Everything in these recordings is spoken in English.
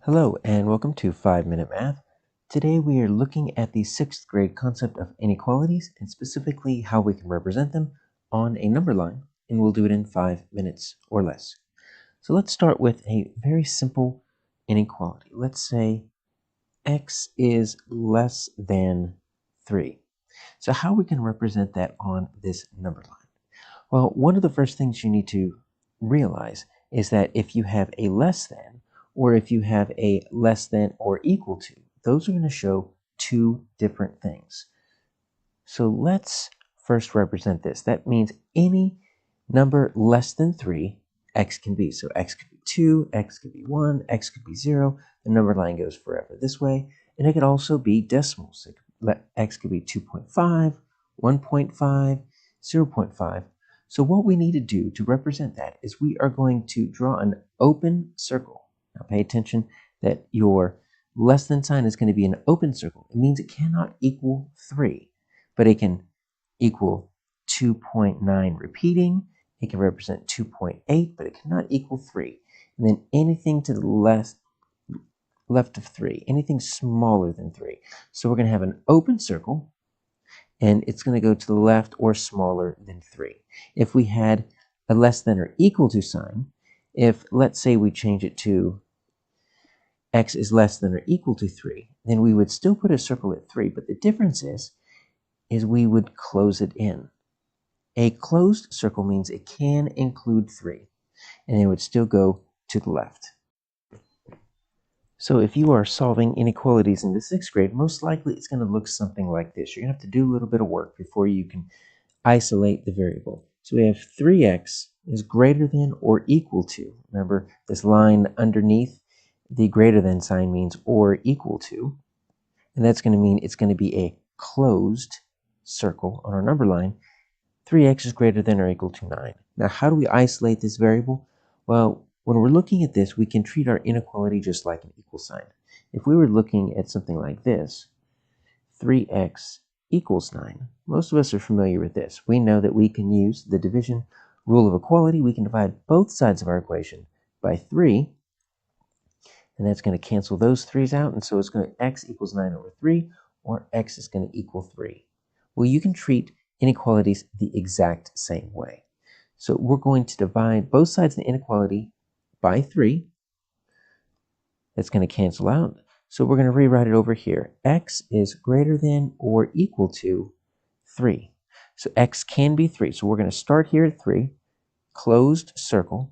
Hello and welcome to 5-Minute Math. Today we are looking at the 6th grade concept of inequalities and specifically how we can represent them on a number line, and we'll do it in 5 minutes or less. So let's start with a very simple inequality. Let's say x is less than 3. So how we can represent that on this number line? Well, one of the first things you need to realize is that if you have a less than, or if you have a less than or equal to, those are going to show two different things. So let's first represent this. That means any number less than 3, x can be. So x could be 2, x could be 1, x could be 0. The number line goes forever this way. And it could also be decimals. X could be 2.5, 1.5, 0.5. So what we need to do to represent that is we are going to draw an open circle. Now pay attention that your less than sign is going to be an open circle. It means it cannot equal 3, but it can equal 2.9 repeating. It can represent 2.8, but it cannot equal 3. And then anything to the left of 3, anything smaller than 3. So we're going to have an open circle, and it's going to go to the left or smaller than 3. If we had a less than or equal to sign, if let's say we change it to x is less than or equal to 3, then we would still put a circle at 3, but the difference is we would close it in. A closed circle means it can include 3, and it would still go to the left. So if you are solving inequalities in the 6th grade, most likely it's going to look something like this. You're going to have to do a little bit of work before you can isolate the variable. So we have 3x is greater than or equal to. Remember, this line underneath the greater than sign means or equal to. And that's going to mean it's going to be a closed circle on our number line. 3x is greater than or equal to 9. Now, how do we isolate this variable? Well, when we're looking at this, we can treat our inequality just like an equal sign. If we were looking at something like this, 3x equals 9. Most of us are familiar with this. We know that we can use the division rule of equality. We can divide both sides of our equation by 3, and that's going to cancel those 3's out, and so it's going to x equals 9 over 3, or x is going to equal 3. Well, you can treat inequalities the exact same way. So we're going to divide both sides of the inequality by 3. That's going to cancel out. So we're going to rewrite it over here. X is greater than or equal to 3. So x can be 3. So we're going to start here at 3, closed circle,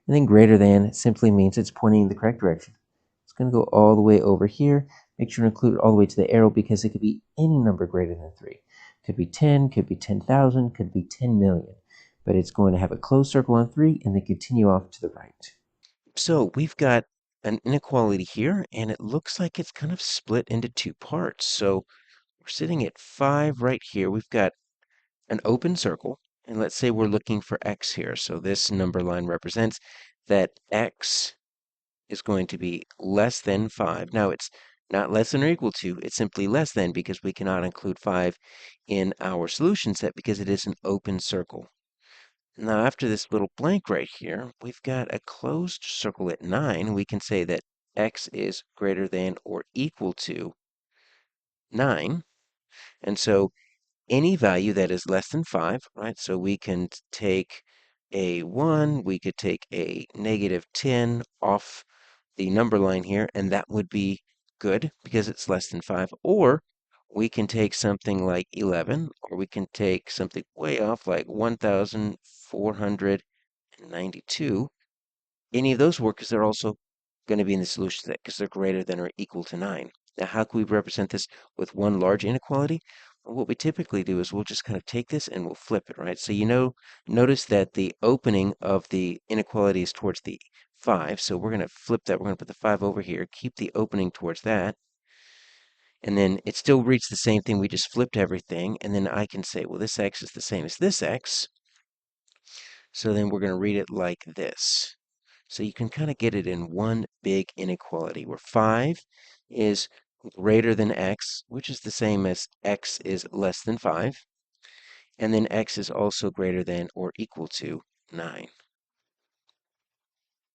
and then greater than simply means it's pointing in the correct direction. It's going to go all the way over here. Make sure to include it all the way to the arrow because it could be any number greater than 3. Could be 10, could be 10,000, could be 10 million. But it's going to have a closed circle on 3 and then continue off to the right. So we've got an inequality here, and it looks like it's kind of split into two parts. So we're sitting at 5 right here. We've got an open circle, and let's say we're looking for x here. So this number line represents that x is going to be less than 5. Now it's not less than or equal to, it's simply less than because we cannot include 5 in our solution set because it is an open circle. Now, after this little blank right here, we've got a closed circle at 9. We can say that x is greater than or equal to 9. And so any value that is less than 5, right? So we can take a 1, we could take a negative 10 off the number line here, and that would be good because it's less than 5. Or we can take something like 11, or we can take something way off like 1,492. Any of those work because they're also going to be in the solution set because they're greater than or equal to 9. Now, how can we represent this with one large inequality? Well, what we typically do is we'll just kind of take this and we'll flip it, right? So notice that the opening of the inequality is towards the 5. So we're going to flip that. We're going to put the 5 over here, keep the opening towards that. And then it still reads the same thing. We just flipped everything. And then I can say, well, this x is the same as this x. So then we're going to read it like this. So you can kind of get it in one big inequality where 5 is greater than x, which is the same as x is less than 5. And then x is also greater than or equal to 9.